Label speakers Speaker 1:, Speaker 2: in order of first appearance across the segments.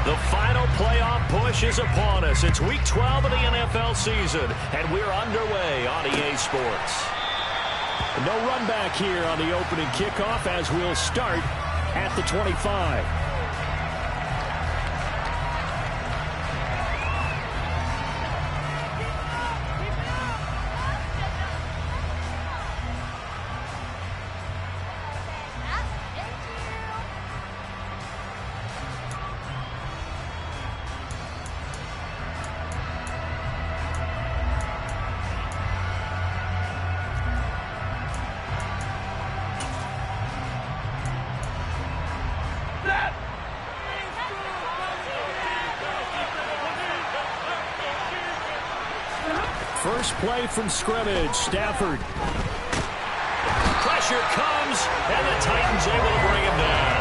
Speaker 1: The final playoff push is upon us. It's Week 12 of the NFL season, and we're underway on EA Sports. No run back here on the opening kickoff as we'll start at the 25. First play from scrimmage, Stafford. Pressure comes, and the Titans able to bring him down.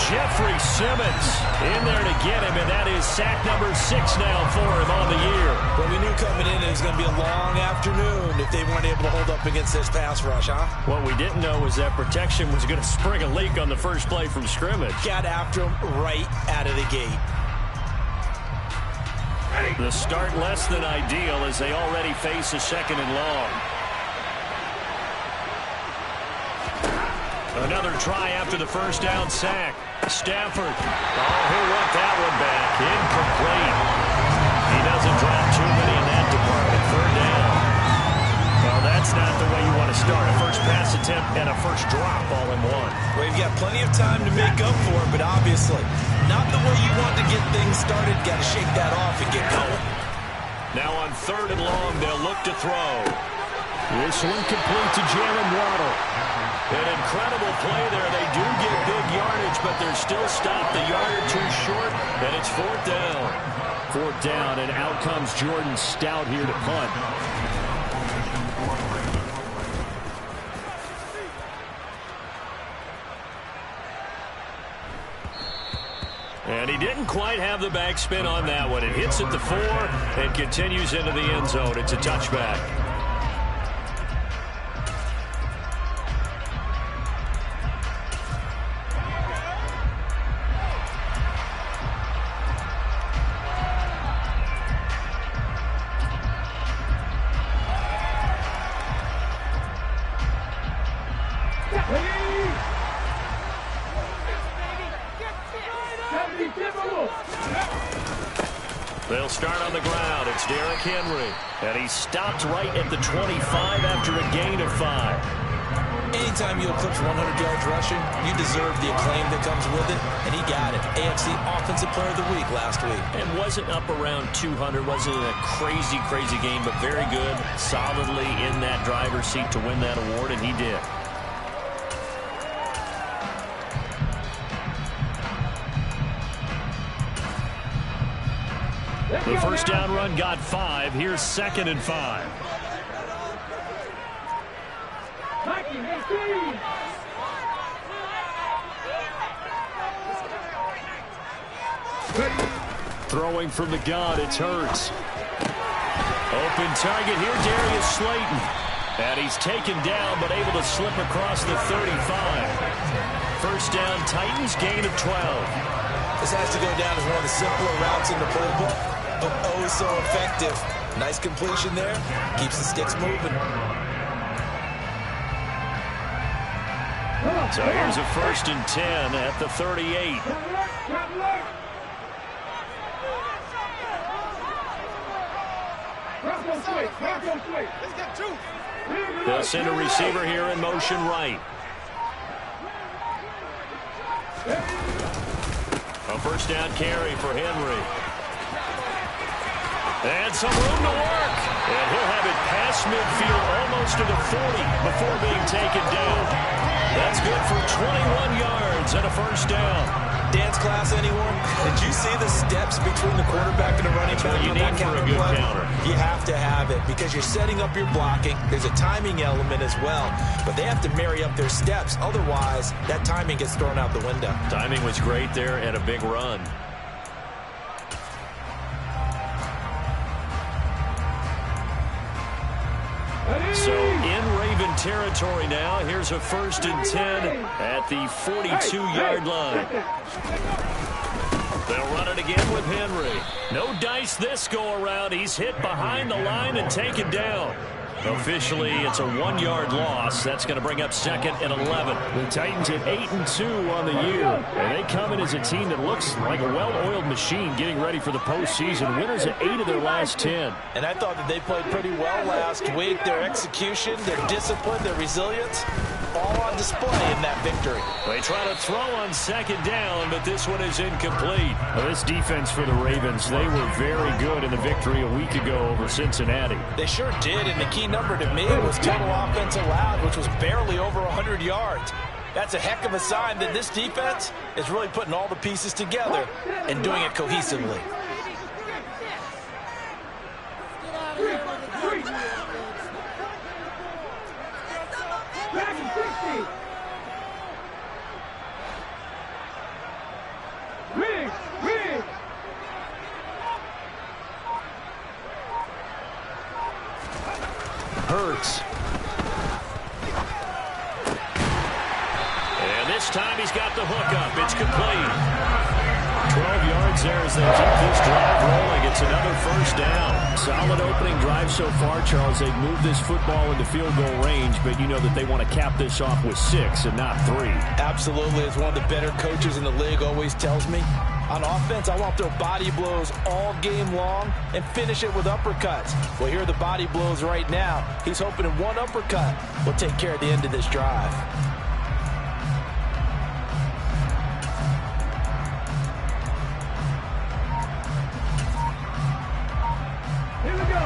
Speaker 1: Jeffrey Simmons in there to get him, and that is sack number 6 now for him on the year.
Speaker 2: Well, we knew coming in it was going to be a long afternoon if they weren't able to hold up against this pass rush, huh?
Speaker 1: What we didn't know was that protection was going to spring a leak on the first play from scrimmage.
Speaker 2: Got after him right out of the gate.
Speaker 1: The start less than ideal as they already face a second and long. Another try after the first down sack. Stafford. Oh, he'll want that one back. Incomplete. He doesn't drop too many in that department. Third down. Well, that's not the way you want to start. A first pass attempt and a first drop all in one.
Speaker 2: Well, you've got plenty of time to make up for it, but obviously not the way you want to get things started. Got to shake that off and get going.
Speaker 1: Now on third and long, they'll look to throw. This one complete to Jalen Waddle. An incredible play there. They do get big yardage, but they're still stopped a yard or two short, and it's fourth down. Fourth down, and out comes Jordan Stout here to punt. And he didn't quite have the backspin on that one. It hits at the 4 and continues into the end zone. It's a touchback. They'll start on the ground. It's Derrick Henry. And he stopped right at the 25 after a gain of 5.
Speaker 2: Anytime you eclipse 100 yards rushing, you deserve the acclaim that comes with it. And he got it. AFC Offensive Player of the Week last week.
Speaker 1: And wasn't up around 200. Wasn't a crazy, crazy game, but very good. Solidly in that driver's seat to win that award, and he did. The first down run got 5. Here's 2nd and 5. Throwing from the gun, it's Hurts. Open target here, Darius Slayton. And he's taken down, but able to slip across the 35. First down, Titans, gain of 12.
Speaker 2: This has to go down as one of the simpler routes in the playbook, but oh so effective. Nice completion there. Keeps the sticks moving.
Speaker 1: So here's a 1st and 10 at the 38. They'll send a receiver here in motion right. A first down carry for Henry. And some room to work. And he'll have it past midfield almost to the 40 before being taken down. That's good for 21 yards and a first down.
Speaker 2: Dance class, anyone? Did you see the steps between the quarterback and the running back?
Speaker 1: You need for a good counter.
Speaker 2: You have to have it because you're setting up your blocking. There's a timing element as well, but they have to marry up their steps. Otherwise, that timing gets thrown out the window.
Speaker 1: Timing was great there and a big run. So in Raven territory now. Here's a 1st and 10 at the 42-yard line. They'll They'll run it again with Henry. No dice this go-around. He's hit behind the line and taken down. Officially, it's a 1-yard loss. That's going to bring up second and 11.
Speaker 3: The Titans at 8-2 on the year. And they come in as a team that looks like a well-oiled machine getting ready for the postseason. Winners at 8 of their last 10.
Speaker 2: And I thought that they played pretty well last week. Their execution, their discipline, their resilience, all on display in that victory.
Speaker 1: They try to throw on second down, but this one is incomplete.
Speaker 3: Well, this defense for the Ravens, they were very good in the victory a week ago over Cincinnati.
Speaker 2: They sure did, and the key number to me was total offense allowed, which was barely over 100 yards. That's a heck of a sign that this defense is really putting all the pieces together and doing it cohesively.
Speaker 3: Hurts.
Speaker 1: And this time he's got the hook up. It's complete. 12 yards there as they keep this drive rolling. It's another first down.
Speaker 3: Solid opening drive so far, Charles. They've moved this football into field goal range, but you know that they want to cap this off with 6 and not 3.
Speaker 2: Absolutely. As one of the better coaches in the league always tells me, on offense, I want their body blows all game long and finish it with uppercuts. Well, here are the body blows right now. He's hoping in one uppercut will take care of the end of this drive.
Speaker 4: Here we go.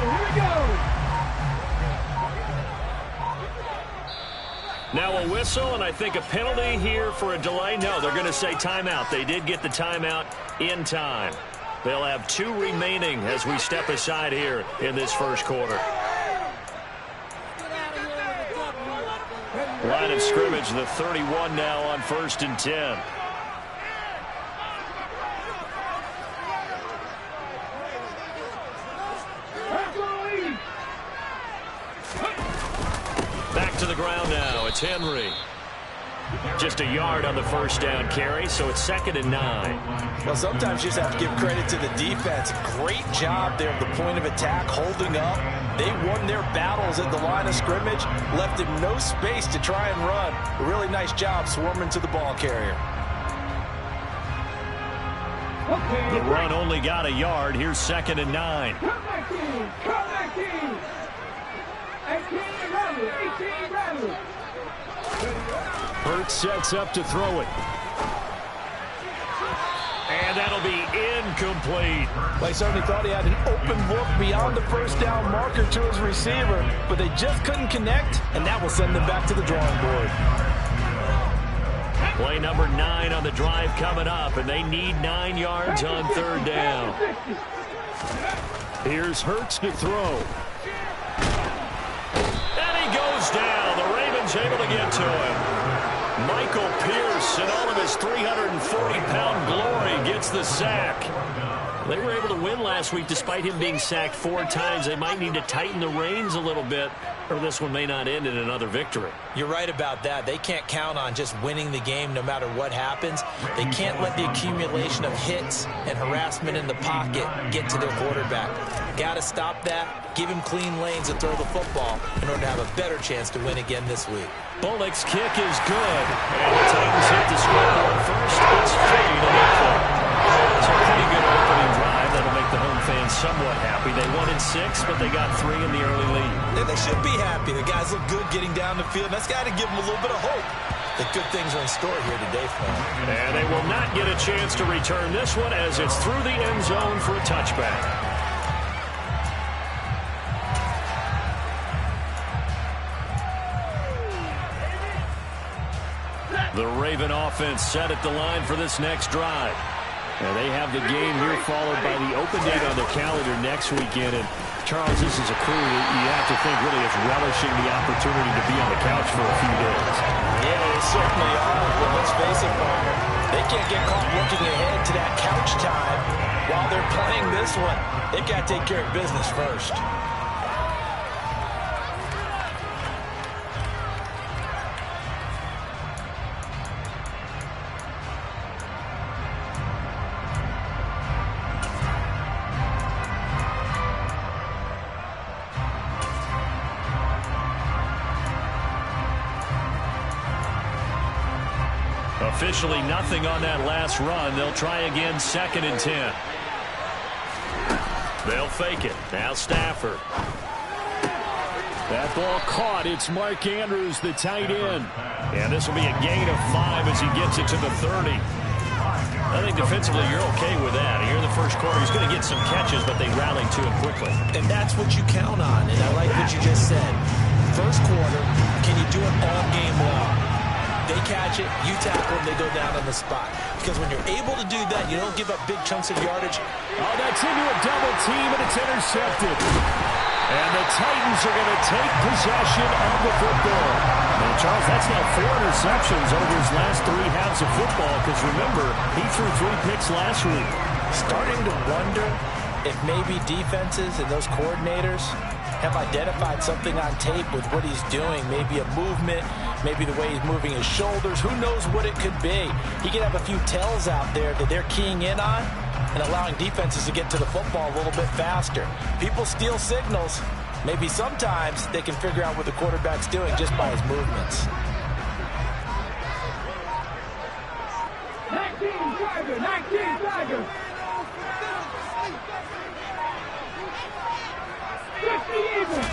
Speaker 1: Now a whistle, and I think a penalty here for a delay. No, they're going to say timeout. They did get the timeout in time. They'll have 2 remaining as we step aside here in this first quarter. Line of scrimmage, the 31 now on 1st and 10. Back to the ground now. It's Henry. Just a yard on the first down carry, so it's 2nd and 9.
Speaker 2: Well, sometimes you just have to give credit to the defense. Great job there at the point of attack, holding up. They won their battles at the line of scrimmage, left him no space to try and run. A really nice job swarming to the ball carrier.
Speaker 1: The run only got a yard. Here's 2nd and 9.
Speaker 4: Come back, team. 18 rattle.
Speaker 3: Hurts sets up to throw it.
Speaker 1: And that'll be incomplete.
Speaker 2: Well, I certainly thought he had an open look beyond the first down marker to his receiver, but they just couldn't connect, and that will send them back to the drawing board.
Speaker 1: Play number 9 on the drive coming up, and they need 9 yards on 3rd down.
Speaker 3: Here's Hurts to throw.
Speaker 1: And he goes down. The Ravens able to get to him. Michael Pierce, in all of his 340-pound glory, gets the sack. They were able to win last week despite him being sacked 4 times. They might need to tighten the reins a little bit, or this one may not end in another victory.
Speaker 2: You're right about that. They can't count on just winning the game no matter what happens. They can't let the accumulation of hits and harassment in the pocket get to their quarterback. Got to stop that, give him clean lanes to throw the football in order to have a better chance to win again this week.
Speaker 1: Bullock's kick is good. And the Titans hit the scoreboard first. It's fade and nothing. It's a pretty good opening drive. That'll make the home fans somewhat happy. They wanted 6, but they got 3 in the early lead.
Speaker 2: And they should be happy. The guys look good getting down the field. That's got to give them a little bit of hope that good things are in store here today for them.
Speaker 1: And they will not get a chance to return this one as it's through the end zone for a touchback. The Raven offense set at the line for this next drive. And they have the game here followed by the open date on their calendar next weekend. And Charles, this is a crew that you have to think really is relishing the opportunity to be on the couch for a few days.
Speaker 2: Yeah, they certainly are. But let's face it, Palmer, they can't get caught looking ahead to that couch time while they're playing this one. They've got to take care of business first.
Speaker 3: officially nothing on that last run. They'll try again, 2nd and 10. They'll fake it. Now Stafford. That ball caught. It's Mark Andrews, the tight end. And this will be a gain of 5 as he gets it to the 30. I think defensively you're okay with that. Here in the first quarter, he's going to get some catches, but they rallied to him quickly.
Speaker 2: And that's what you count on, and I like what you just said. First quarter, can you do it all game long? They catch it, you tackle them, they go down on the spot. Because when you're able to do that, you don't give up big chunks of yardage.
Speaker 3: Oh, that's into a double team, and it's intercepted. And the Titans are going to take possession of the football. And Charles, that's now 4 interceptions over his last 3 halves of football, because remember, he threw 3 picks last week.
Speaker 2: Starting to wonder if maybe defenses and those coordinators have identified something on tape with what he's doing. Maybe a movement, maybe the way he's moving his shoulders. Who knows what it could be? He could have a few tells out there that they're keying in on and allowing defenses to get to the football a little bit faster. People steal signals. Maybe sometimes they can figure out what the quarterback's doing just by his movements.
Speaker 4: 19 Tiger, 19 Tiger. 50 Eagles.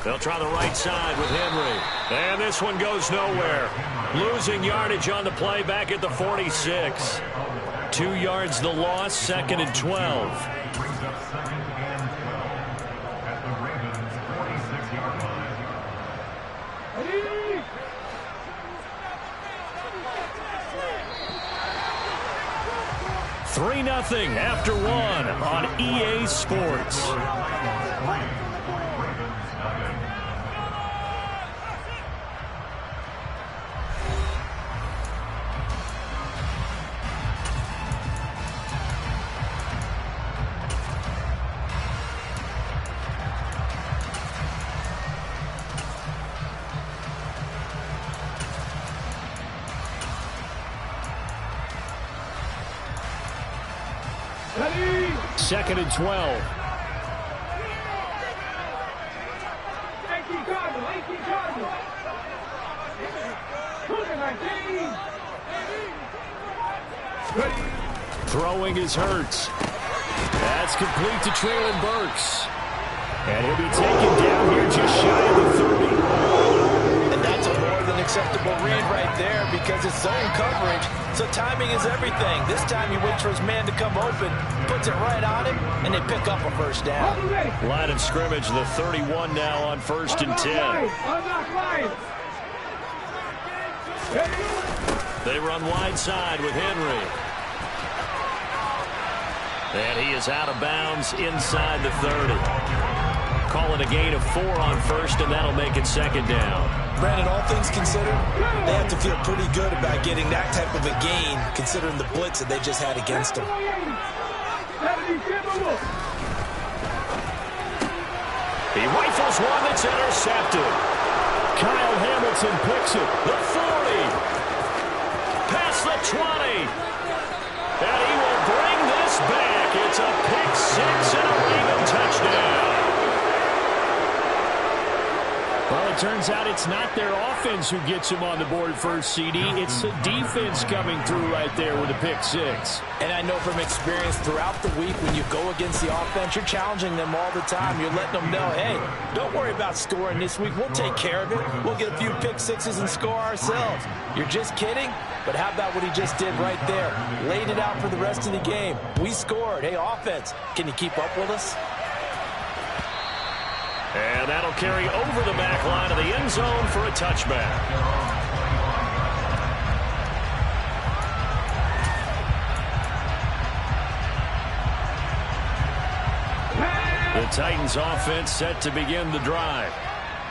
Speaker 3: They'll try the right side with Henry. And this one goes nowhere. Losing yardage on the play back at the 46. 2 yards the loss, 2nd and 12. Three 0 after 1 on EA Sports.
Speaker 4: Ready?
Speaker 3: 2nd and 12.
Speaker 4: 18 Cardinals, 18 Cardinals. 19. Ready?
Speaker 3: Throwing is Hurts. That's complete to Traylon Burks. And he'll be taken down here just shy of the 30.
Speaker 2: And that's a more than acceptable read right there because it's zone coverage. So timing is everything. This time he waits for his man to come open, puts it right on him, and they pick up a first down.
Speaker 3: Line of scrimmage, the 31 now on 1st and 10. They run wide side with Henry. And he is out of bounds inside the 30. Call it a gain of 4 on 1st, and that'll make it 2nd down.
Speaker 2: Brandon, all things considered, they have to feel pretty good about getting that type of a gain, considering the blitz that they just had against them.
Speaker 3: He rifles one that's intercepted. Kyle Hamilton picks it. The 40. Past the 20. And he will bring this back. It's a pick 6 and a Raven touchdown. Well, it turns out it's not their offense who gets him on the board first, CD. It's the defense coming through right there with a pick 6.
Speaker 2: And I know from experience throughout the week when you go against the offense, you're challenging them all the time. You're letting them know, hey, don't worry about scoring this week. We'll take care of it. We'll get a few pick 6s and score ourselves. You're just kidding? But how about what he just did right there? Laid it out for the rest of the game. We scored. Hey, offense, can you keep up with us?
Speaker 3: And that'll carry over the back line of the end zone for a touchback. The Titans offense set to begin the drive.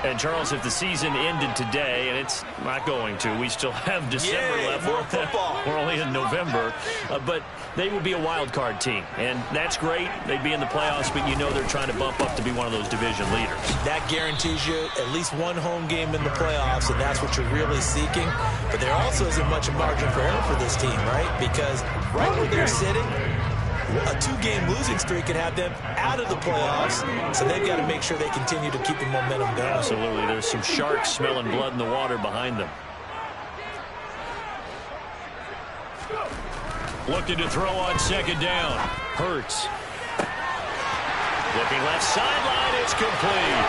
Speaker 3: And, Charles, if the season ended today, and it's not going to, we still have December left.
Speaker 2: More football.
Speaker 3: We're only in November. But they would be a wild card team. And that's great. They'd be in the playoffs, but you know they're trying to bump up to be one of those division leaders.
Speaker 2: That guarantees you at least one home game in the playoffs, and that's what you're really seeking. But there also isn't much margin for error for this team, right? Because right where they're sitting, a 2-game losing streak could have them out of the playoffs, so they've got to make sure they continue to keep the momentum going.
Speaker 3: Absolutely. There's some sharks smelling blood in the water behind them.
Speaker 1: Looking to throw on second down. Hurts. Looking left sideline. It's complete.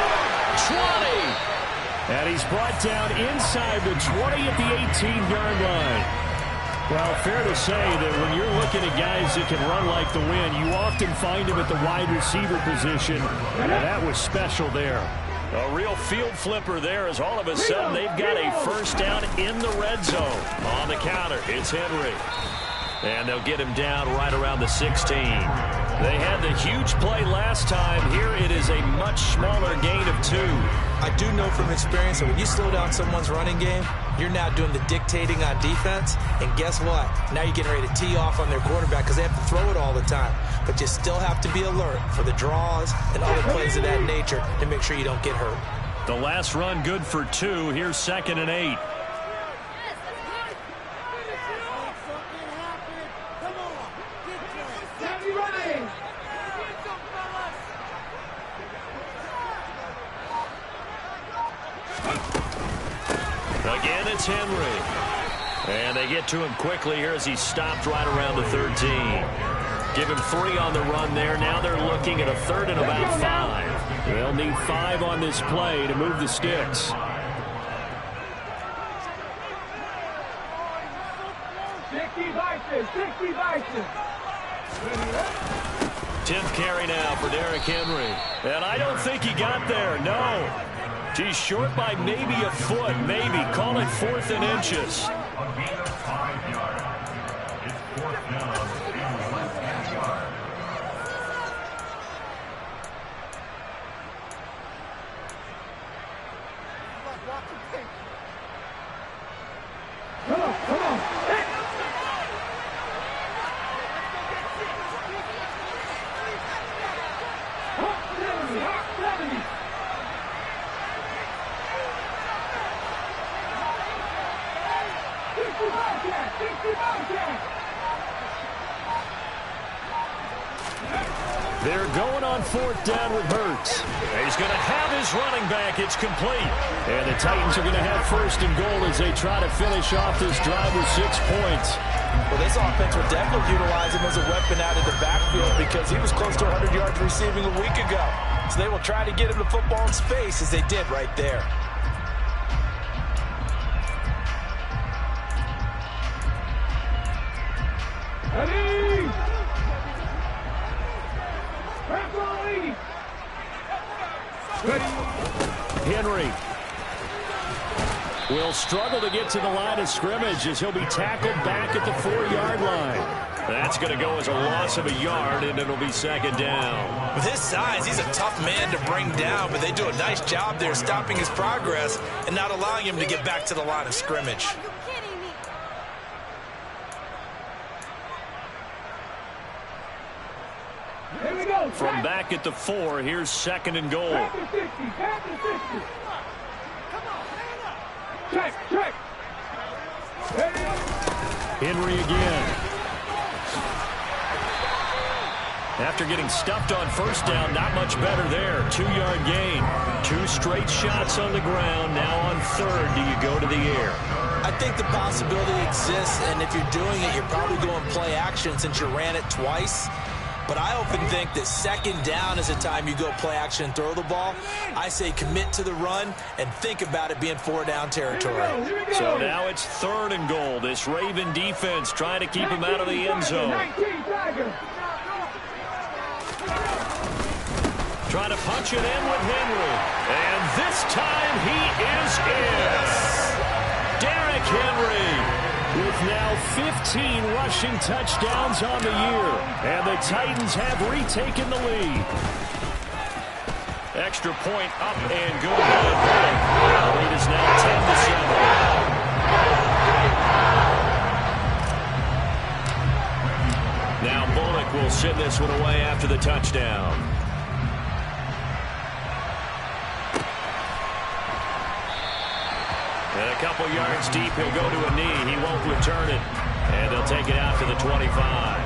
Speaker 1: 20.
Speaker 3: And he's brought down inside the 20 at the 18-yard line. Well, fair to say that when you're looking at guys that can run like the wind, you often find them at the wide receiver position, and that was special there.
Speaker 1: A real field flipper there as all of a sudden they've got a first down in the red zone. On the counter, it's Henry. And they'll get him down right around the 16. They had the huge play last time. Here it is a much smaller gain of 2.
Speaker 2: I do know from experience that when you slow down someone's running game, you're now doing the dictating on defense. And guess what? Now you're getting ready to tee off on their quarterback because they have to throw it all the time. But you still have to be alert for the draws and other plays of that nature to make sure you don't get hurt.
Speaker 1: The last run good for 2. Here's 2nd and 8. Again, it's Henry. And they get to him quickly here as he stopped right around the 13. Give him 3 on the run there. Now they're looking at a 3rd and about 5.
Speaker 3: They'll need 5 on this play to move the sticks.
Speaker 1: 10th carry now for Derrick Henry. And I don't think he got there, no. He's short by maybe a foot, maybe. Call it 4th and inches.
Speaker 3: They're going on 4th down with Hurts.
Speaker 1: He's going to have his running back. It's complete.
Speaker 3: And the Titans are going to have 1st and goal as they try to finish off this drive with 6 points.
Speaker 2: Well, this offense will definitely utilize him as a weapon out of the backfield because he was close to 100 yards receiving a week ago. So they will try to get him the football in space as they did right there.
Speaker 3: Henry will struggle to get to the line of scrimmage as he'll be tackled back at the 4-yard line.
Speaker 1: That's going to go as a loss of a yard, and it'll be 2nd down.
Speaker 2: With his size, he's a tough man to bring down, but they do a nice job there stopping his progress and not allowing him to get back to the line of scrimmage.
Speaker 1: From back at the 4, here's 2nd and goal.
Speaker 3: Henry again.
Speaker 1: After getting stuffed on 1st down, not much better there. 2-yard gain. 2 straight shots on the ground. Now on 3rd, do you go to the air?
Speaker 2: I think the possibility exists, and if you're doing it, you're probably going play action since you ran it twice. But I often think that 2nd down is the time you go play action and throw the ball. I say commit to the run and think about it being 4-down territory.
Speaker 1: So now it's 3rd and goal. This Raven defense trying to keep him out of the end zone. Trying to punch it in with Henry. And this time he is in. Derrick Henry with now 15 rushing touchdowns on the year. And the Titans have retaken the lead. Extra point up and good. The lead is now 10-7. Now Bullock will send this one away after the touchdown. And a couple yards deep, he'll go to a knee. He won't return it. And they'll take it out to the 25.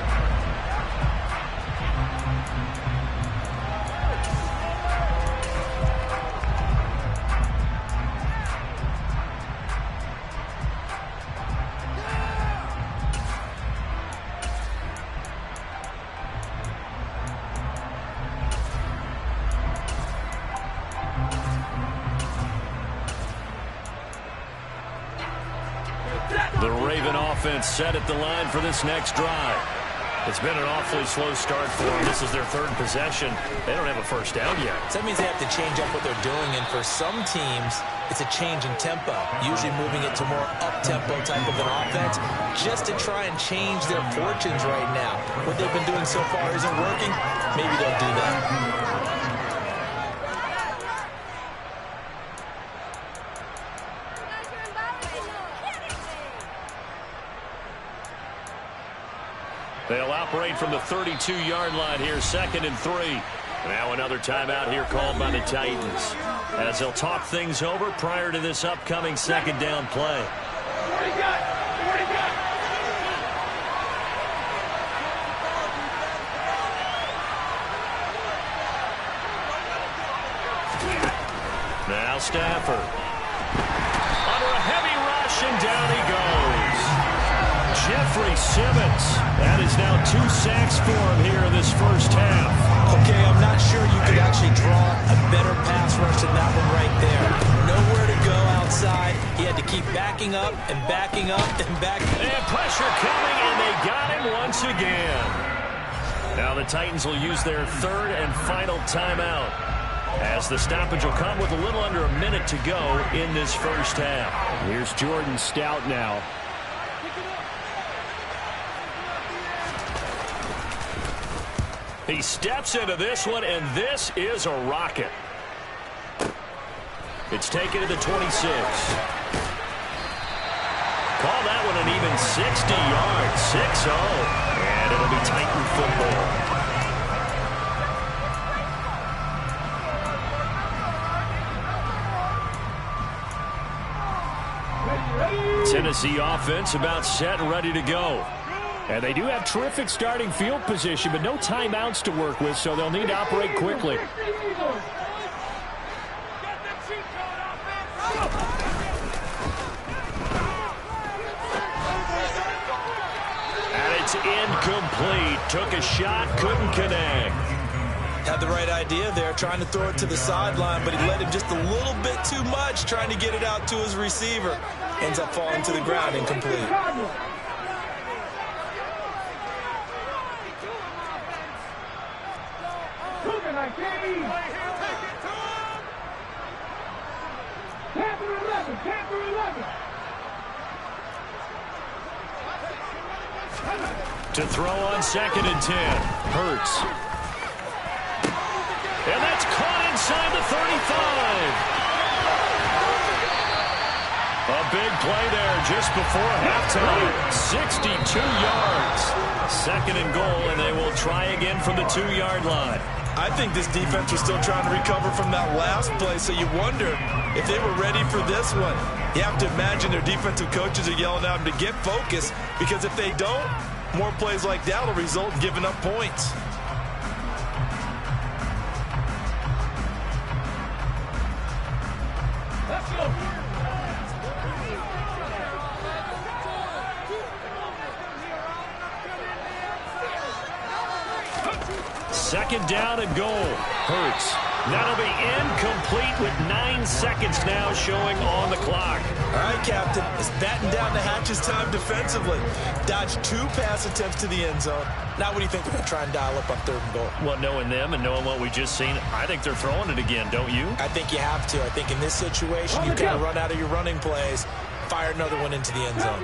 Speaker 1: offense set at the line for this next drive.
Speaker 3: It's been an awfully slow start for them. This is their third possession. They don't have a first down yet.
Speaker 2: So that means they have to change up what they're doing, and for some teams, it's a change in tempo, usually moving it to more up-tempo type of an offense just to try and change their fortunes right now. What they've been doing so far isn't working. Maybe they'll do that.
Speaker 1: They'll operate from the 32-yard line here, 2nd and 3. Now another timeout here called by the Titans, as they'll talk things over prior to this upcoming 2nd down play. Now Stafford. Under a heavy rush, and down he goes. Jeffrey Simmons. That is now 2 sacks for him here in this first half.
Speaker 2: Okay, I'm not sure you could actually draw a better pass rush than that one right there. Nowhere to go outside. He had to keep backing up and backing up and backing up.
Speaker 1: And pressure coming, and they got him once again. Now the Titans will use their 3rd and final timeout, as the stoppage will come with a little under a minute to go in this first half.
Speaker 3: Here's Jordan Stout now.
Speaker 1: He steps into this one, and this is a rocket. It's taken to the 26. Call that one an even 60 yards, 6-0. And it'll be Titan football. Tennessee offense about set and ready to go.
Speaker 3: And they do have terrific starting field position, but no timeouts to work with, so they'll need to operate quickly.
Speaker 1: And it's incomplete. Took a shot, couldn't connect.
Speaker 2: Had the right idea there, trying to throw it to the sideline, but he let him just a little bit too much, trying to get it out to his receiver. Ends up falling to the ground, incomplete.
Speaker 1: To throw on 2nd and 10. Hurts. And that's caught inside the 35. A big play there just before halftime. 62 yards. 2nd and goal, and they will try again from the 2-yard line.
Speaker 2: I think this defense was still trying to recover from that last play, so you wonder if they were ready for this one. You have to imagine their defensive coaches are yelling at them to get focused, because if they don't, more plays like that will result in giving up points.
Speaker 4: Let's go.
Speaker 1: 2nd down and goal. Hurts. That'll be incomplete with 9 seconds now showing on the clock.
Speaker 2: All right, Captain. It's batten down the hatches time defensively. Dodged 2 pass attempts to the end zone. Now what do you think they're going to try and dial up on 3rd and goal?
Speaker 3: Well, knowing them and knowing what we just seen, I think they're throwing it again, don't you?
Speaker 2: I think you have to. I think in this situation, you kind of run out of your running plays, fire another one into the end zone.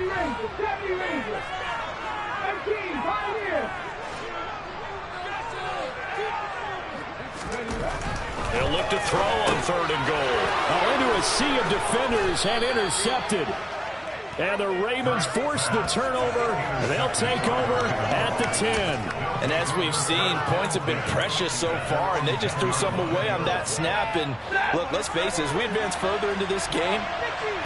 Speaker 1: They'll look to throw on 3rd and goal.
Speaker 3: Into a sea of defenders and intercepted. And the Ravens force the turnover. They'll take over at the 10.
Speaker 2: And as we've seen, points have been precious so far, and they just threw some away on that snap. And look, let's face it, as we advance further into this game,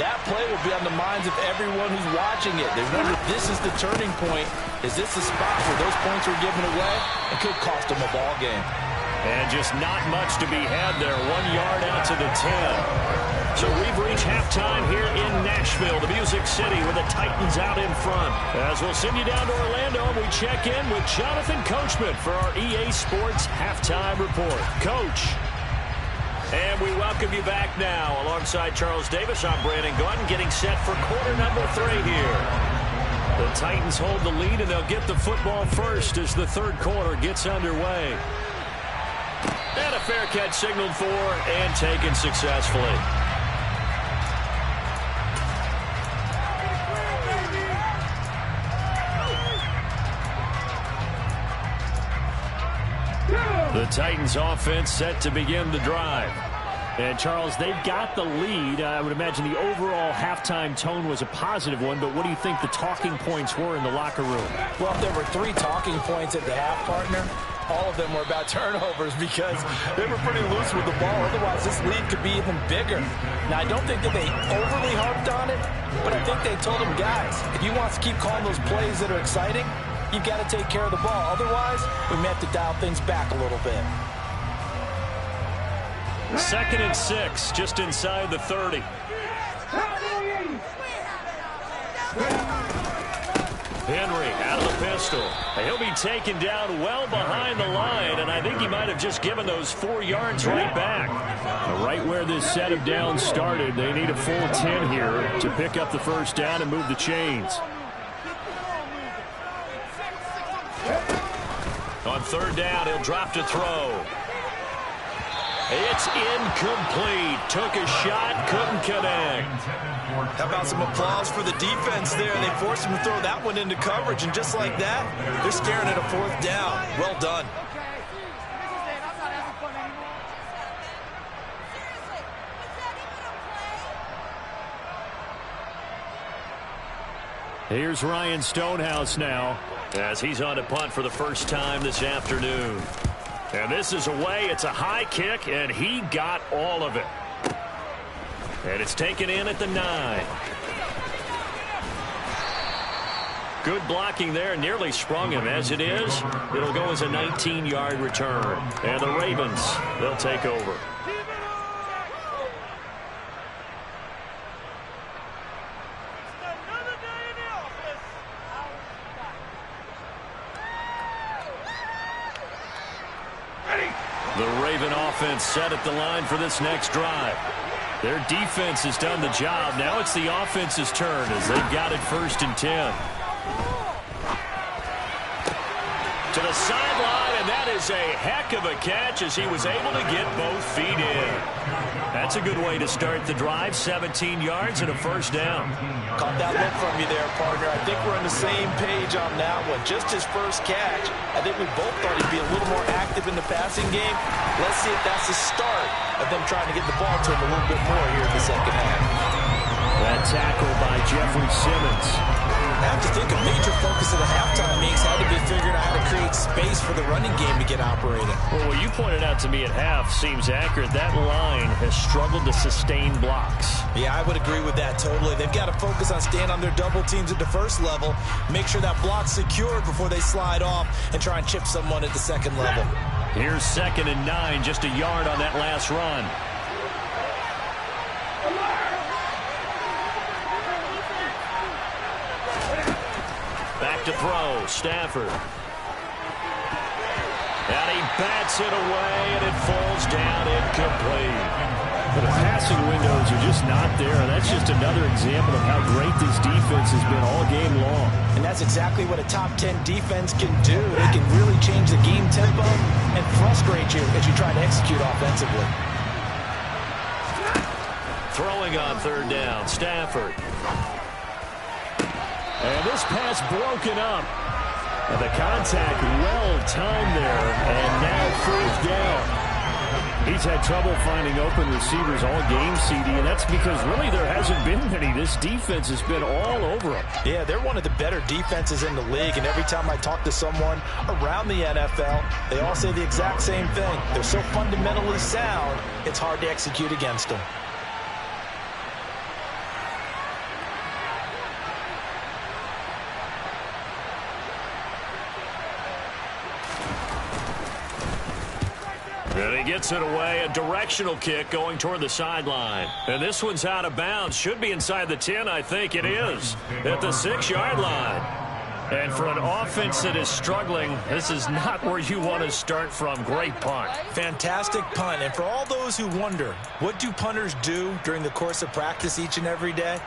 Speaker 2: that play will be on the minds of everyone who's watching it. They wonder if this is the turning point. Is this the spot where those points were given away? It could cost them a ball game.
Speaker 1: And just not much to be had there. 1 yard out to the 10. So we've reached halftime here in Nashville, the Music City, with the Titans out in front. As we'll send you down to Orlando, we check in with Jonathan Coachman for our EA Sports Halftime Report. Coach. And we welcome you back now. Alongside Charles Davis, I'm Brandon Gordon, getting set for quarter number 3 here.
Speaker 3: The Titans hold the lead, and they'll get the football first as the third quarter gets underway.
Speaker 1: And a fair catch signaled for and taken successfully.
Speaker 3: The Titans offense set to begin the drive. And, Charles, they've got the lead. I would imagine the overall halftime tone was a positive one, but what do you think the talking points were in the locker room?
Speaker 2: Well, if there were 3 talking points at the half, partner, all of them were about turnovers because they were pretty loose with the ball. Otherwise, this lead could be even bigger. Now, I don't think that they overly harped on it, but I think they told them, guys, if you want to keep calling those plays that are exciting, you've got to take care of the ball. Otherwise, we may have to dial things back a little bit.
Speaker 3: 2nd and 6, just inside the 30. Henry out of the pistol. He'll be taken down well behind the line, and I think he might have just given those 4 yards right back. Right where this set of downs started, they need a full 10 here to pick up the first down and move the chains.
Speaker 1: On 3rd down, he'll drop to throw. It's incomplete. Took a shot, couldn't connect.
Speaker 2: How about some applause for the defense there? They forced him to throw that one into coverage, and just like that, they're staring at a 4th down. Well done.
Speaker 3: Here's Ryan Stonehouse now
Speaker 1: as he's on to punt for the first time this afternoon. And this is away. It's a high kick, and he got all of it. And it's taken in at the 9. Good blocking there. Nearly sprung him. As it is, it'll go as a 19-yard return. And the Ravens, they'll take over. The Raven offense set at the line for this next drive. Their defense has done the job. Now it's the offense's turn as they've got it 1st and 10. To the sideline, and that is a heck of a catch as he was able to get both feet in. That's a good way to start the drive. 17 yards and a first down.
Speaker 2: Caught that look from you there, partner. I think we're on the same page on that one. Just his first catch. I think we both thought he'd be a little more active in the passing game. Let's see if that's the start of them trying to get the ball to him a little bit more here in the second half.
Speaker 3: That tackle by Jeffrey Simmons.
Speaker 2: I have to think a major focus of the halftime meetings had to be figuring out how to create space for the running game to get operating.
Speaker 3: Well, what you pointed out to me at half seems accurate. That line has struggled to sustain blocks.
Speaker 2: Yeah, I would agree with that totally. They've got to focus on staying on their double teams at the first level, make sure that block's secured before they slide off and try and chip someone at the second level.
Speaker 3: Here's 2nd and 9, just a yard on that last run.
Speaker 1: Back to throw, Stafford. And he bats it away, and it falls down incomplete.
Speaker 3: The passing windows are just not there. That's just another example of how great this defense has been all game long.
Speaker 2: And that's exactly what a top 10 defense can do. They can really change the game tempo and frustrate you as you try to execute offensively.
Speaker 1: Throwing on 3rd down, Stafford.
Speaker 3: And this pass broken up. And the contact well-timed there. And now 4th down. He's had trouble finding open receivers all game, CD, and that's because really there hasn't been many. This defense has been all over him.
Speaker 2: Yeah, they're one of the better defenses in the league, and every time I talk to someone around the NFL, they all say the exact same thing. They're so fundamentally sound, it's hard to execute against them.
Speaker 1: And he gets it away, a directional kick going toward the sideline. And this one's out of bounds. Should be inside the 10, I think it is, at the 6-yard line. And for an offense that is struggling, this is not where you want to start from. Great punt.
Speaker 2: Fantastic punt. And for all those who wonder, what do punters do during the course of practice each and every day?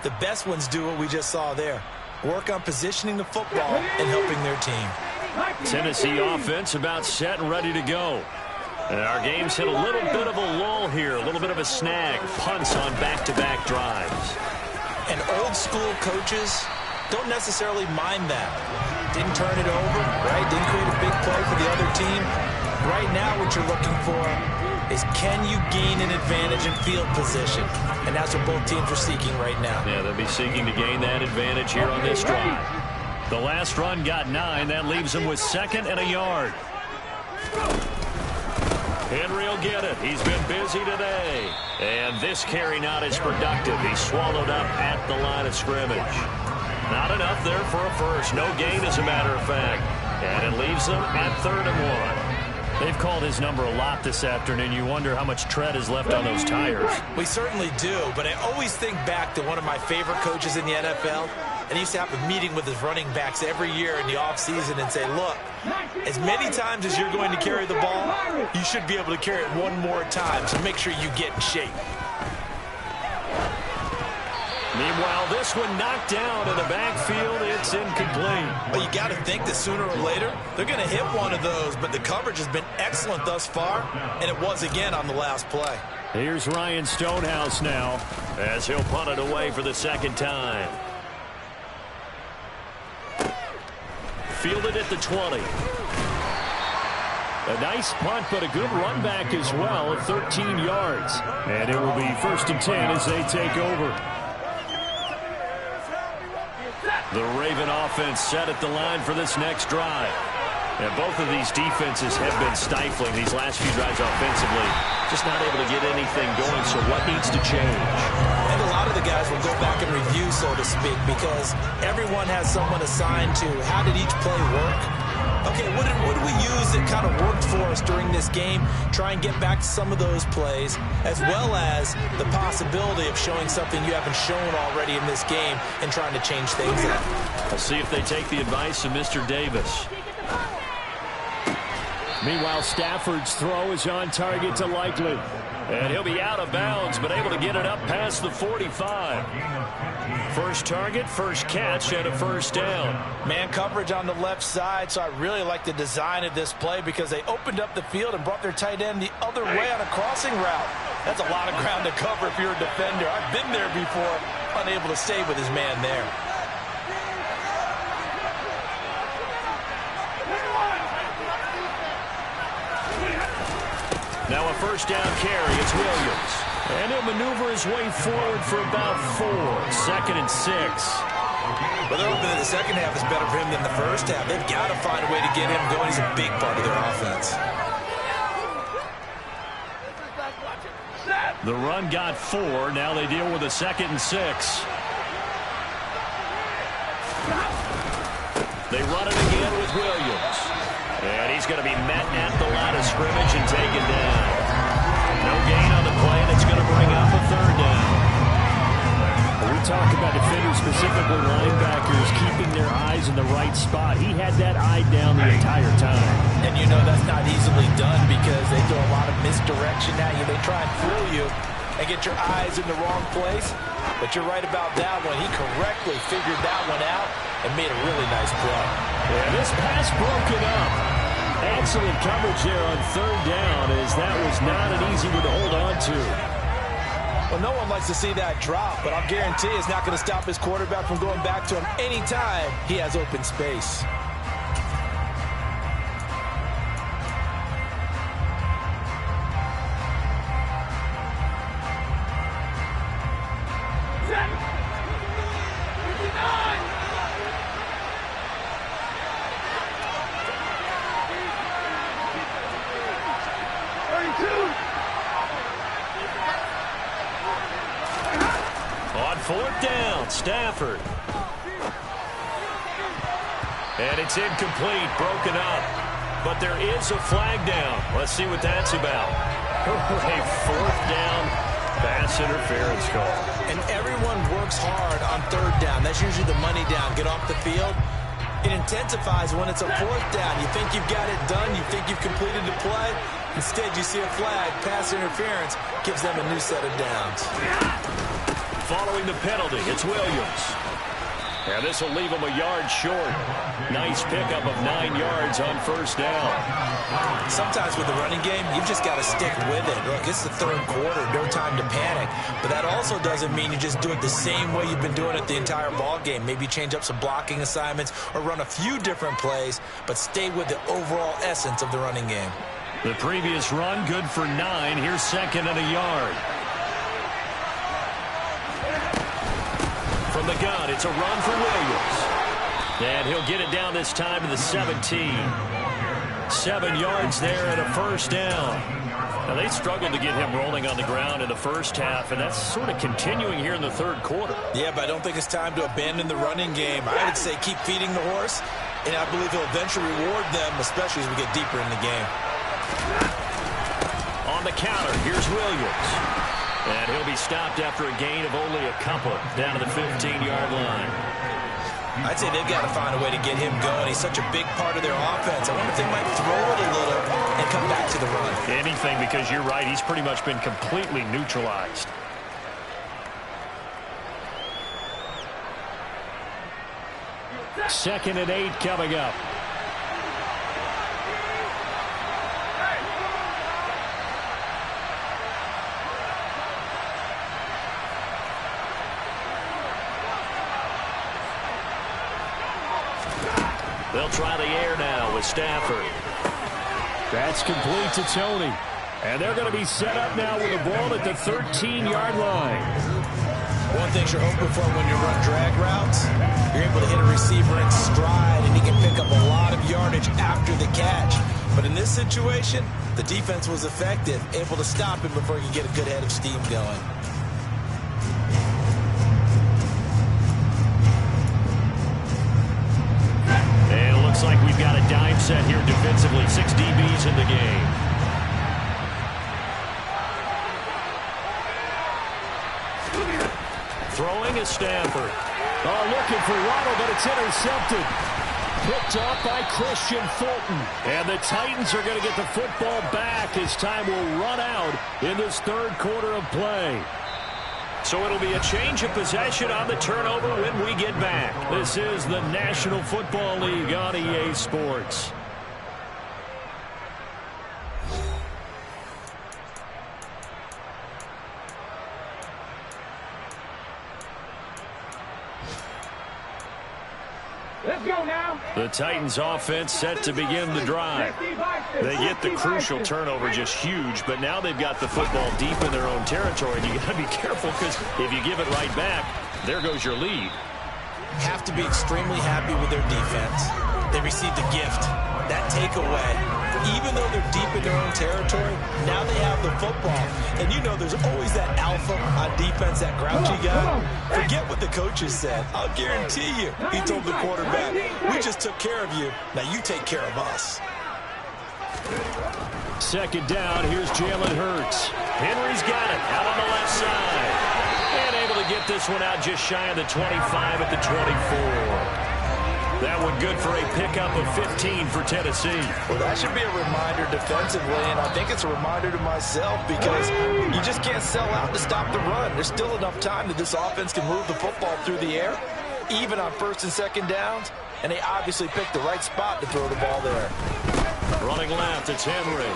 Speaker 2: The best ones do what we just saw there. work on positioning the football and helping their team.
Speaker 3: Tennessee offense about set and ready to go. And our game's hit a little bit of a lull here, a little bit of a snag. Punts on back-to-back drives.
Speaker 2: And old-school coaches don't necessarily mind that. Didn't turn it over, right? Didn't create a big play for the other team. Right now what you're looking for is can you gain an advantage in field position? And that's what both teams are seeking right now.
Speaker 3: Yeah, they'll be seeking to gain that advantage here on this drive. The last run got 9. That leaves them with 2nd and a yard. Henry will get it. He's been busy today. And this carry not as productive. He's swallowed up at the line of scrimmage. Not enough there for a first. No gain, as a matter of fact. And it leaves them at 3rd and 1. They've called his number a lot this afternoon. You wonder how much tread is left on those tires.
Speaker 2: We certainly do, but I always think back to one of my favorite coaches in the NFL. And he used to have a meeting with his running backs every year in the offseason and say, look, as many times as you're going to carry the ball, you should be able to carry it one more time, so make sure you get in shape.
Speaker 3: Meanwhile, this one knocked down in the backfield. It's incomplete.
Speaker 2: Well, you got to think that sooner or later, they're going to hit one of those, but the coverage has been excellent thus far, and it was again on the last play.
Speaker 3: Here's Ryan Stonehouse now, as he'll punt it away for the 2nd time. Fielded at the 20. A nice punt, but a good run back as well at 13 yards. And it will be 1st and 10 as they take over. The Raven offense set at the line for this next drive. And both of these defenses have been stifling these last few drives offensively. Just not able to get anything going, so what needs to change?
Speaker 2: And a lot of the guys will go back and review, so to speak, because everyone has someone assigned to how did each play work. Okay, what did we use that kind of worked for us during this game? Try and get back to some of those plays, as well as the possibility of showing something you haven't shown already in this game and trying to change things up.
Speaker 3: We'll see if they take the advice of Mr. Davis. Meanwhile, Stafford's throw is on target to Likely. And he'll be out of bounds, but able to get it up past the 45. First target, first catch, and a 1st down.
Speaker 2: Man coverage on the left side, so I really like the design of this play because they opened up the field and brought their tight end the other way on a crossing route. That's a lot of ground to cover if you're a defender. I've been there before, unable to stay with his man there.
Speaker 3: Now a 1st down carry. It's Williams. And he'll maneuver his way forward for about 4. 2nd and 6.
Speaker 2: Well, they're hoping that the second half is better for him than the first half. They've got to find a way to get him going. He's a big part of their offense.
Speaker 3: The run got 4. Now they deal with a 2nd and 6. They run it again with Williams. And he's going to be met at the line of scrimmage and taken down. No gain on the play, and it's going to bring up a 3rd down. When we talk about defenders, specifically linebackers, keeping their eyes in the right spot. He had that eye down the entire time.
Speaker 2: And you know that's not easily done because they throw a lot of misdirection at you. They try and fool you and get your eyes in the wrong place. But you're right about that one. He correctly figured that one out and made a really nice play.
Speaker 3: Yeah, this pass broken up. Excellent coverage there on 3rd down, as that was not an easy one to hold on to.
Speaker 2: Well, no one likes to see that drop, but I'll guarantee it's not going to stop his quarterback from going back to him anytime he has open space.
Speaker 3: On 4th down, Stafford. And it's incomplete, broken up. But there is a flag down. Let's see what that's about. A 4th down pass interference call.
Speaker 2: And everyone works hard on 3rd down. That's usually the money down. Get off the field. It intensifies when it's a 4th down. You think you've got it done. You think you've completed the play. Instead, you see a flag. Pass interference gives them a new set of downs.
Speaker 3: Following the penalty, it's Williams. And this will leave him a yard short. Nice pickup of 9 yards on first down.
Speaker 2: Sometimes with the running game, you've just got to stick with it. Look, it's the third quarter, no time to panic. But that also doesn't mean you just do it the same way you've been doing it the entire ball game. Maybe change up some blocking assignments or run a few different plays, but stay with the overall essence of the running game.
Speaker 3: The previous run, good for 9. Here's second and a yard. From the gun, it's a run for Williams. And he'll get it down this time to the 17. 7 yards there and a first down. Now, they struggled to get him rolling on the ground in the first half, and that's sort of continuing here in the third quarter.
Speaker 2: Yeah, but I don't think it's time to abandon the running game. I would say keep feeding the horse, and I believe he'll eventually reward them, especially as we get deeper in the game.
Speaker 3: On the counter, here's Williams. And he'll be stopped after a gain of only a couple down to the 15-yard line.
Speaker 2: I'd say they've got to find a way to get him going. He's such a big part of their offense. I wonder if they might throw it a little and come back to the run.
Speaker 3: Anything, because you're right. He's pretty much been completely neutralized. Second and 8 coming up. They'll try the air now with Stafford. That's complete to Tony. And they're going to be set up now with the ball at the 13-yard line.
Speaker 2: One thing you're hoping for when you run drag routes, you're able to hit a receiver in stride, and he can pick up a lot of yardage after the catch. But in this situation, the defense was effective, able to stop him before he could get a good head of steam going.
Speaker 3: Looks like we've got a dime set here defensively. 6 DBs in the game. Throwing is Stafford. Oh, looking for Waddle, but it's intercepted. Picked off by Christian Fulton. And the Titans are going to get the football back as time will run out in this third quarter of play. So it'll be a change of possession on the turnover when we get back. This is the National Football League on EA Sports.
Speaker 4: Let's go now.
Speaker 3: The Titans offense set to begin the drive. They get the crucial turnover, just huge, but now they've got the football deep in their own territory, and you got to be careful because if you give it right back, there goes your lead.
Speaker 2: Have to be extremely happy with their defense. They received a gift, that takeaway. Even though they're deep in their own territory, now they have the football. And you know there's always that alpha on defense, that grouchy guy. Forget what the coaches said. I'll guarantee you, he told the quarterback, we just took care of you. Now you take care of us.
Speaker 3: Second down, here's Jalen Hurts. Henry's got it out on the left side. And able to get this one out just shy of the 25 at the 24. That one good for a pickup of 15 for Tennessee.
Speaker 2: Well, that should be a reminder defensively, and I think it's a reminder to myself because you just can't sell out to stop the run. There's still enough time that this offense can move the football through the air, even on first and second downs, and they obviously picked the right spot to throw the ball there.
Speaker 3: Running left, it's Henry.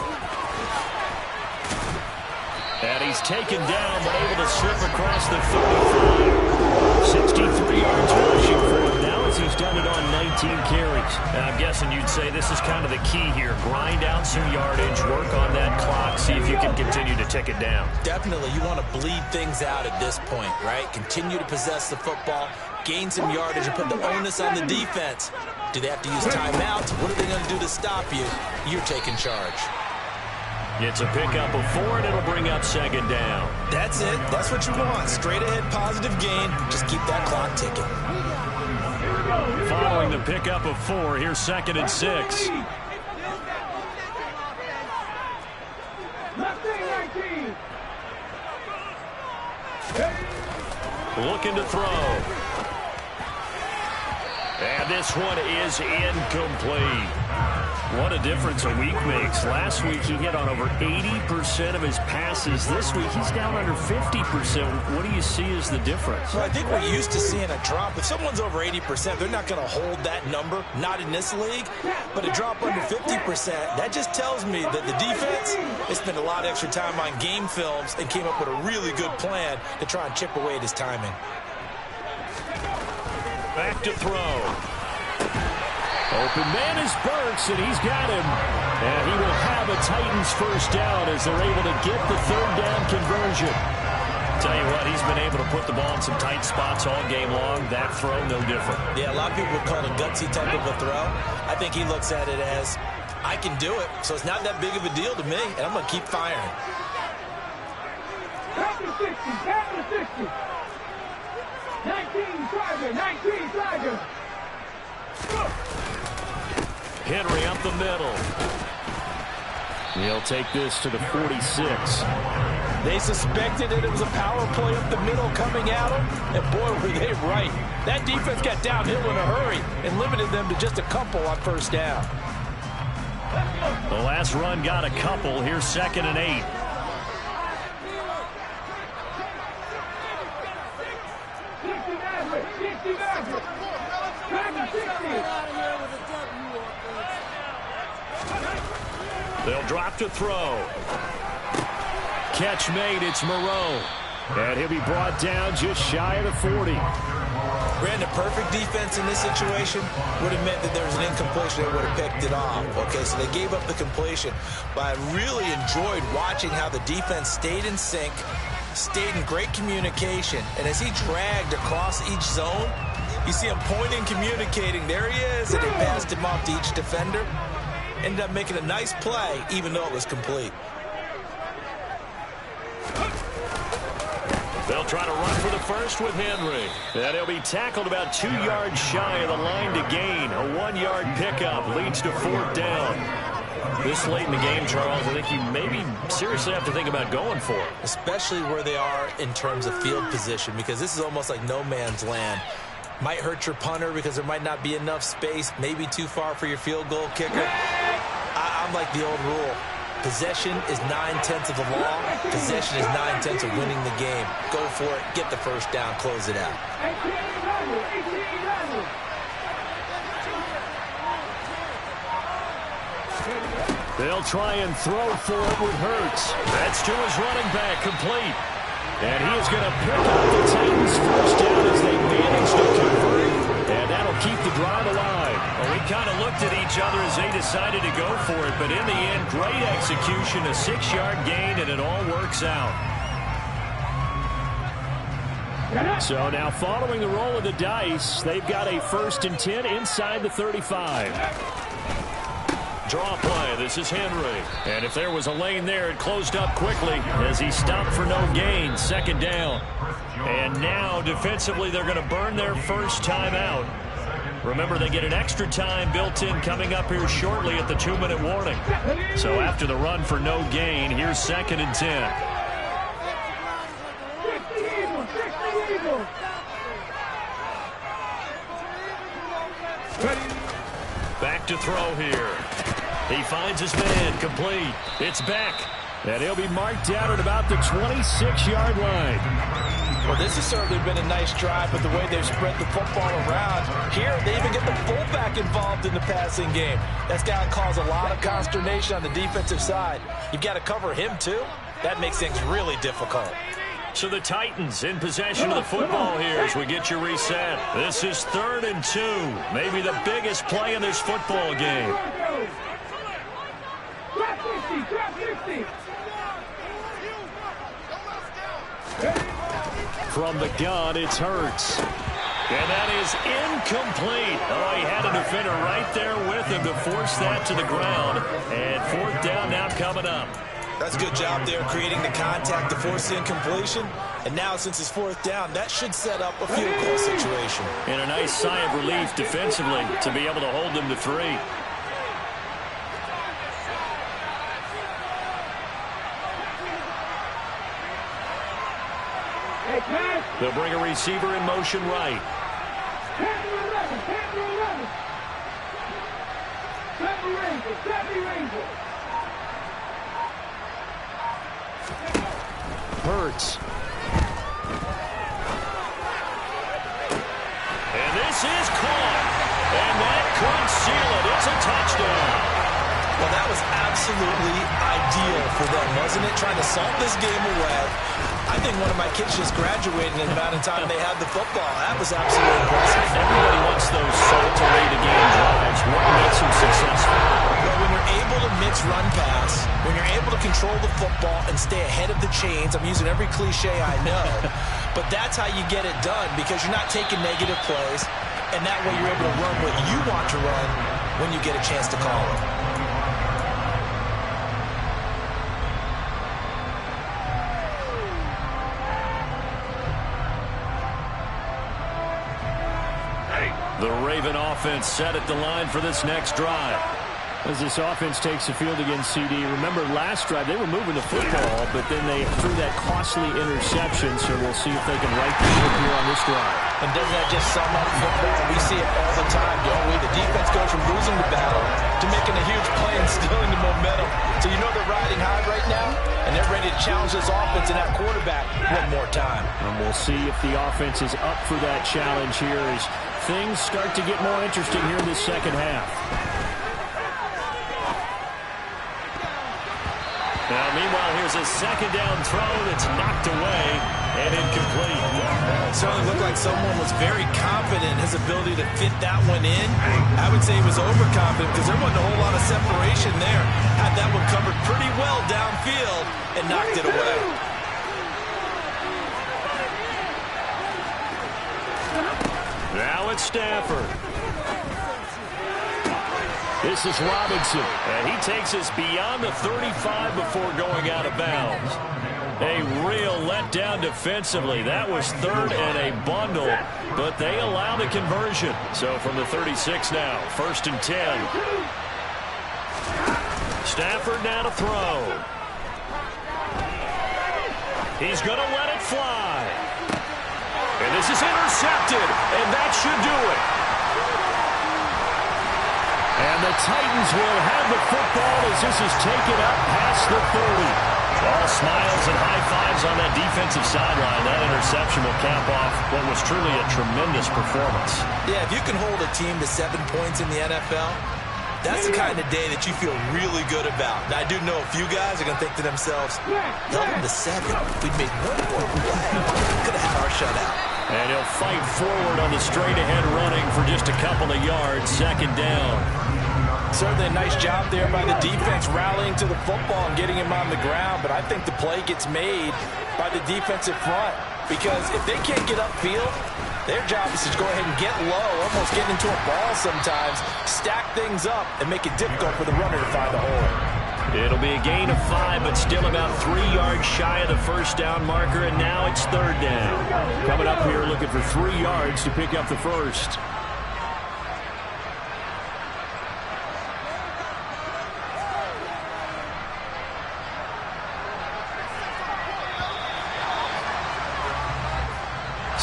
Speaker 3: And he's taken down, but able to slip across the 35. 63 yards rushing for him now as he's done it on 19 carries. And I'm guessing you'd say this is kind of the key here. Grind out some yardage, work on that clock, see if you can continue to tick it down.
Speaker 2: Definitely, you want to bleed things out at this point, right? Continue to possess the football, gain some yardage, and put the onus on the defense. Do they have to use timeouts? What are they going to do to stop you? You're taking charge.
Speaker 3: It's a pickup of 4, and it'll bring up second down.
Speaker 2: That's it. That's what you want. Straight ahead, positive gain. Just keep that clock ticking.
Speaker 3: Following the pickup of 4, here's second and 6. Looking to throw. And this one is incomplete. One what a difference a week makes. Last week he hit on over 80% of his passes. This week he's down under 50%. What do you see as the difference?
Speaker 2: Well, I think we're used to seeing a drop. If someone's over 80%, they're not going to hold that number, not in this league. But a drop under 50%, that just tells me that the defense has spent a lot of extra time on game films and came up with a really good plan to try and chip away at his timing.
Speaker 3: Back to throw. Open man is Burks, and he's got him. And he will have a Titans first down as they're able to get the third down conversion. Tell you what, he's been able to put the ball in some tight spots all game long. That throw, no different.
Speaker 2: Yeah, a lot of people would call it a gutsy type of a throw. I think he looks at it as, I can do it, so it's not that big of a deal to me, and I'm going to keep firing.
Speaker 4: Back to 60, back to 60. 19 Tiger, 19 Tiger.
Speaker 3: Henry up the middle. He'll take this to the 46.
Speaker 2: They suspected that it was a power play up the middle coming at them, and boy, were they right. That defense got downhill in a hurry and limited them to just a couple on first down.
Speaker 3: The last run got a couple. Here's 2nd and 8. They'll drop to throw. Catch made. It's Moreau. And he'll be brought down just shy of the 40.
Speaker 2: Brandon, perfect defense in this situation would have meant that there was an incompletion. They would have picked it off. Okay, so they gave up the completion. But I really enjoyed watching how the defense stayed in sync, stayed in great communication. And as he dragged across each zone, you see him pointing, communicating. There he is, and they passed him off to each defender. Ended up making a nice play, even though it was complete.
Speaker 3: They'll try to run for the first with Henry. And he'll be tackled about 2 yards shy of the line to gain. A 1-yard pickup leads to 4th down. This late in the game, Charles, I think you maybe seriously have to think about going for it.
Speaker 2: Especially where they are in terms of field position, because this is almost like no man's land. Might hurt your punter because there might not be enough space, maybe too far for your field goal kicker. I'm like the old rule. Possession is 9/10 of the law. Possession is 9/10 of winning the game. Go for it. Get the first down. Close it out.
Speaker 3: They'll try and throw for it with Hurts. That's to his running back, complete. And he is going to pick up the Titans first down as they manage to convert. And that'll keep the drive alive. Well, we kind of looked at each other as they decided to go for it. But in the end, great execution, a 6-yard gain, and it all works out. So now following the roll of the dice, they've got a 1st and 10 inside the 35. Draw play. This is Henry. And if there was a lane there, it closed up quickly as he stopped for no gain. 2nd down. And now defensively they're going to burn their first time out. Remember, they get an extra time built in coming up here shortly at the 2-minute warning. So after the run for no gain, here's 2nd and 10. Back to throw here. He finds his man, complete. It's Beck. And he'll be marked down at about the 26-yard line.
Speaker 2: Well, this has certainly been a nice drive, but the way they've spread the football around. Here, they even get the fullback involved in the passing game. That's got to cause a lot of consternation on the defensive side. You've got to cover him, too. That makes things really difficult.
Speaker 3: So the Titans in possession of the football here as we get you reset. This is 3rd and 2. Maybe the biggest play in this football game. From the gun, it's Hurts. And that is incomplete. Oh, he had a defender right there with him to force that to the ground. And 4th down now coming up.
Speaker 2: That's a good job there creating the contact to force the incompletion. And now since it's 4th down, that should set up a field goal situation.
Speaker 3: And a nice sigh of relief defensively to be able to hold them to 3. They'll bring a receiver in motion right.
Speaker 4: Ranger, Savvy Ranger.
Speaker 3: Hurts.
Speaker 1: And this is caught. And that could seal it. It's a touchdown.
Speaker 2: Well, that was absolutely ideal for them, wasn't it? Trying to salt this game away. I think one of my kids just graduated in the amount of time they had the football. That was absolutely impressive.
Speaker 1: Everybody wants those salt-away-to-game drives. What makes them successful?
Speaker 2: Well, when you're able to mix run-pass, when you're able to control the football and stay ahead of the chains, I'm using every cliche I know, but that's how you get it done because you're not taking negative plays, and that way you're able to run what you want to run when you get a chance to call it.
Speaker 1: The Raven offense set at the line for this next drive.
Speaker 3: As this offense takes the field against CD, remember last drive they were moving the football, but then they threw that costly interception, so we'll see if they can right the ship here on this drive.
Speaker 2: And doesn't that just sum up football? We see it all the time, don't we? The defense goes from losing the battle to making a huge play and stealing the momentum. So you know they're riding high right now, and they're ready to challenge this offense and that quarterback one more time.
Speaker 3: And we'll see if the offense is up for that challenge here as things start to get more interesting here in this second half.
Speaker 1: Now, meanwhile, here's a second down throw that's knocked away and incomplete.
Speaker 2: It certainly looked like someone was very confident in his ability to fit that one in. I would say he was overconfident because there wasn't a whole lot of separation there. Had that one covered pretty well downfield and knocked it away.
Speaker 1: Now it's Stafford.
Speaker 3: This is Robinson.
Speaker 1: And he takes us beyond the 35 before going out of bounds. A real letdown defensively. That was third and a bundle, but they allow the conversion. So from the 36 now, 1st and 10. Stafford now to throw. He's going to let it fly. And this is intercepted, and that should do it.
Speaker 3: And the Titans will have the football as this is taken up past the 30.
Speaker 1: All smiles and high fives on that defensive sideline. That interception will cap off what was truly a tremendous performance.
Speaker 2: Yeah, if you can hold a team to 7 points in the NFL, that's the kind of day that you feel really good about. Now, I do know a few guys are going to think to themselves, held them to 7. We'd made one more play. Could have had our shutout.
Speaker 1: And he'll fight forward on the straight-ahead running for just a couple of yards. 2nd down.
Speaker 2: Certainly a nice job there by the defense rallying to the football and getting him on the ground, but I think the play gets made by the defensive front because if they can't get upfield, their job is to go ahead and get low, almost get into a ball sometimes, stack things up, and make it difficult for the runner to find a hole.
Speaker 1: It'll be a gain of 5, but still about 3 yards shy of the 1st down marker, and now it's 3rd down.
Speaker 3: Coming up here looking for 3 yards to pick up the first.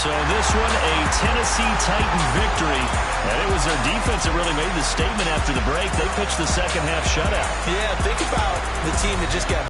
Speaker 1: So this one, a Tennessee Titan victory. And it was their defense that really made the statement after the break. They pitched the second half shutout.
Speaker 2: Yeah, think about the team that just got